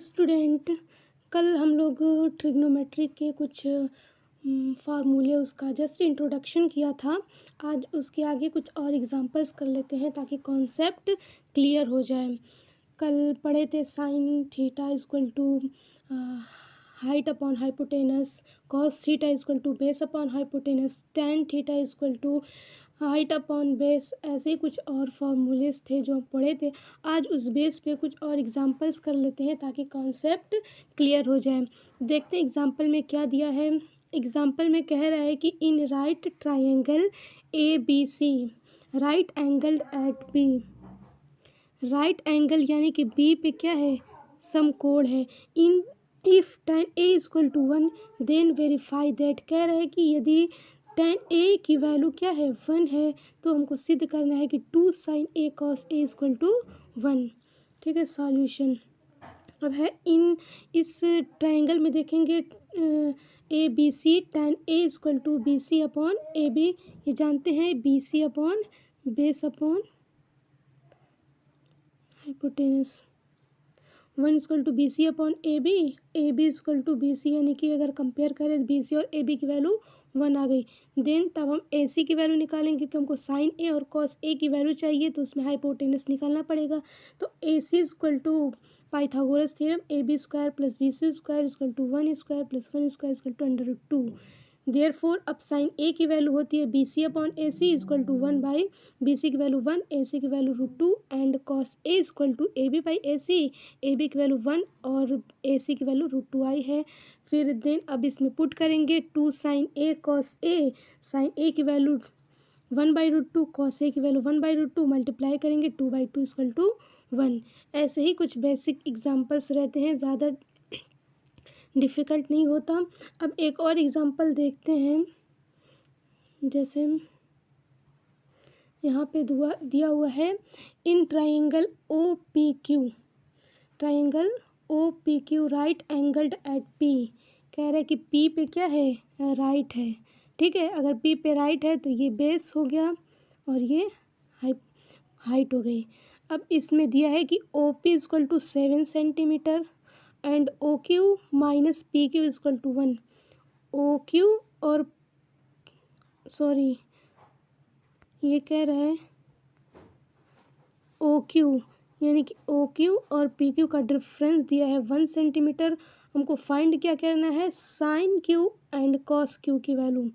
Student, कल हम लोग ट्रिग्नोमेट्री के कुछ फार्मूले उसका जस्ट इंट्रोडक्शन किया था। आज उसके आगे कुछ और एग्जांपल्स कर लेते हैं ताकि कॉन्सेप्ट क्लियर हो जाए। कल पढ़े थे sine theta equal to height upon hypotenuse, cos theta equal to base upon hypotenuse, tan theta equal to height upon base. ऐसे ही कुछ और फार्मूलेस थे जो हम पढ़े थे। आज उस बेस पे कुछ और एग्जांपल्स कर लेते हैं ताकि कॉन्सेप्ट क्लियर हो जाए। देखते हैं एग्जांपल में क्या दिया है। एग्जांपल में कह रहा है कि in right triangle A B C, right angled at B. Right angle यानी कि बी पे क्या है, समकोण है। In if tan a equal to 1 then verify that. कह रहा है कि यदि tan a की वैल्यू क्या है, 1 है, तो हमको सिद्ध करना है कि 2 sin a cos a equal to 1। ठीक है, सॉल्यूशन अब है इन इस ट्रायंगल में देखेंगे A B C, tan a equal to B C upon A B. ये जानते हैं B C upon base upon hypotenuse. 1 equal to B C upon A B equal to B C, यानी कि अगर कंपेयर करें B C और ए B की value 1 आ गई। देन तब हम ए सी की वैल्यू निकालेंगे क्योंकि हमको साइन ए और कॉस ए की वैल्यू चाहिए, तो उसमें हाइपोटेनस निकालना पड़ेगा। तो A C equal to Pythagoras theorem, A B square plus B C square equal to 1 square plus 1 square equal to under root 2। Therefore अब साइन ए की वैल्यू होती है B C upon A C equal to 1 by B C की value 1, A C की value root 2 and cos A equal to A B by A C. A B की value 1 और ए C की value root 2 आई है। फिर then अब इसमें put करेंगे 2 sign A cos A. Sign A की value 1 by root 2, cos A की वैल्यू 1 बाई रूट 2, मल्टीप्लाई करेंगे 2 बाई 2 इक्वल टू 1। ऐसे ही कुछ बेसिक एग्जाम्पल्स रहते हैं, ज़्यादा डिफ़िकल्ट नहीं होता। अब एक और एग्जांपल देखते हैं। जैसे यहाँ पे दिया हुआ है in triangle O P Q, triangle O P Q right angled at P. कह रहे हैं कि पी पे क्या है, राइट है। ठीक है, अगर पी पे राइट है तो ये बेस हो गया और ये हाइट हो गई। अब इसमें दिया है कि O P equal to 7 centimetre and O Q minus P Q equal to 1। O Q और सॉरी ये कह रहा है ओ क्यू, यानी कि ओ क्यू और पी क्यू का डिफरेंस दिया है 1 सेंटीमीटर। हमको फाइंड क्या करना है, sine Q and cos Q की वैल्यू।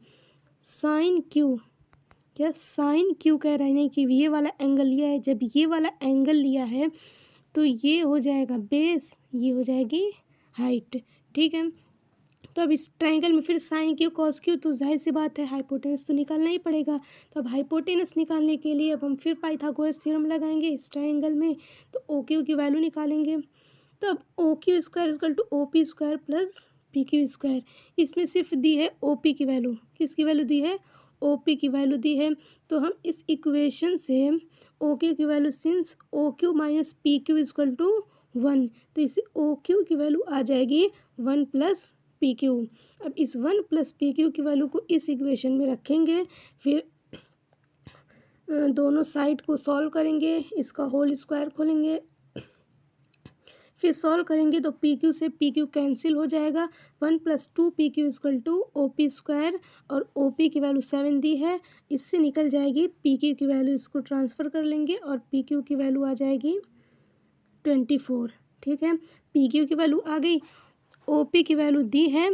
साइन क्यू क्या, साइन क्यू कह रहा है नहीं कि ये वाला एंगल लिया है, जब ये वाला एंगल लिया है तो ये हो जाएगा बेस, ये हो जाएगी हाइट। ठीक है, तो अब इस ट्रायंगल में फिर साइन क्यू कॉस क्यू, तो जाहिर सी बात है हाइपोटेनस तो निकालना ही पड़ेगा। तो अब हाइपोटेनस निकालने के लिए अब हम फिर पाइथागोरस थ्योरम लगाएंगे इस ट्रायंगल में, तो ओ क्यू की वैल्यू निकालेंगे। तो अब O Q square equal to O P square plus P Q square. इसमें सिर्फ दी है ओ पी की वैल्यू, किसकी वैल्यू दी है, ओ पी की वैल्यू दी है। तो हम इस इक्वेशन से ओ क्यू की value, since O Q minus P Q equal to 1, तो इसे ओ क्यू की वैल्यू आ जाएगी 1 प्लस पी क्यू। अब इस 1 प्लस पी क्यू की वैल्यू को इस इक्वेशन में रखेंगे, फिर दोनों साइड को सॉल्व करेंगे, इसका होल स्क्वायर खोलेंगे, फिर सॉल्व करेंगे तो पी क्यू से पी क्यू कैंसिल हो जाएगा। 1 plus 2 P Q equal to O P square, और ओ पी की वैल्यू 7 दी है, इससे निकल जाएगी पी क्यू की वैल्यू, इसको ट्रांसफ़र कर लेंगे और पी क्यू की वैल्यू आ जाएगी 24। ठीक है, पी क्यू की वैल्यू आ गई, ओ पी की वैल्यू दी है,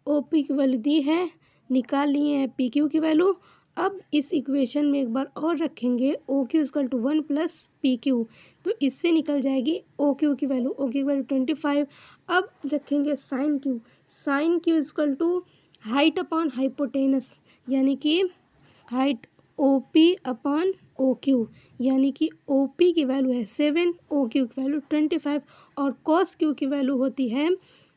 ओ पी की वैल्यू दी है, निकाल लिए हैं पी क्यू की वैल्यू। अब इस इक्वेशन में एक बार और रखेंगे O Q equal to 1 plus P Q, तो इससे निकल जाएगी ओ क्यू की वैल्यू, ओ क्यू की वैल्यू 25। अब रखेंगे sine Q, sine Q equal to height upon hypotenuse, यानी कि height O P upon O Q, यानी कि ओ पी की वैल्यू है 7, ओ क्यू की वैल्यू 25, और कॉस क्यू की वैल्यू होती है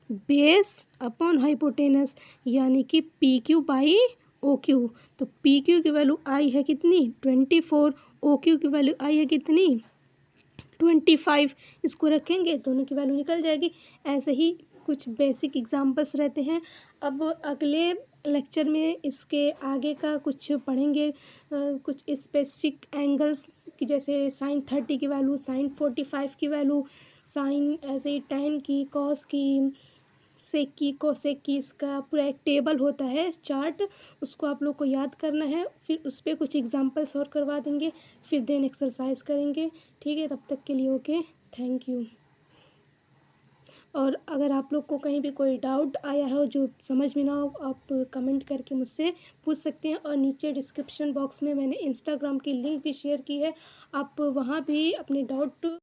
बेस अपॉन हाइपोटेनस, यानी कि P Q by O Q. तो पी क्यू की वैल्यू आई है कितनी, 24, ओ क्यू की वैल्यू आई है कितनी, 25। इसको रखेंगे, दोनों की वैल्यू निकल जाएगी। ऐसे ही कुछ बेसिक एग्जांपल्स रहते हैं। अब अगले लेक्चर में इसके आगे का कुछ पढ़ेंगे, कुछ स्पेसिफिक एंगल्स की, जैसे sin 30 की वैल्यू, sin 45 की वैल्यू, साइन ऐसे ही tan की, कॉस की, सेक की, कोसेक की। इसका पूरा एक टेबल होता है, चार्ट, उसको आप लोग को याद करना है। फिर उस पर कुछ एग्जांपल्स और करवा देंगे, फिर देन एक्सरसाइज करेंगे। ठीक है, तब तक के लिए ओके, थैंक यू। और अगर आप लोग को कहीं भी कोई डाउट आया हो जो समझ में ना हो, आप कमेंट करके मुझसे पूछ सकते हैं। और नीचे डिस्क्रिप्शन बॉक्स में मैंने इंस्टाग्राम की लिंक भी शेयर की है, आप वहाँ भी अपने डाउट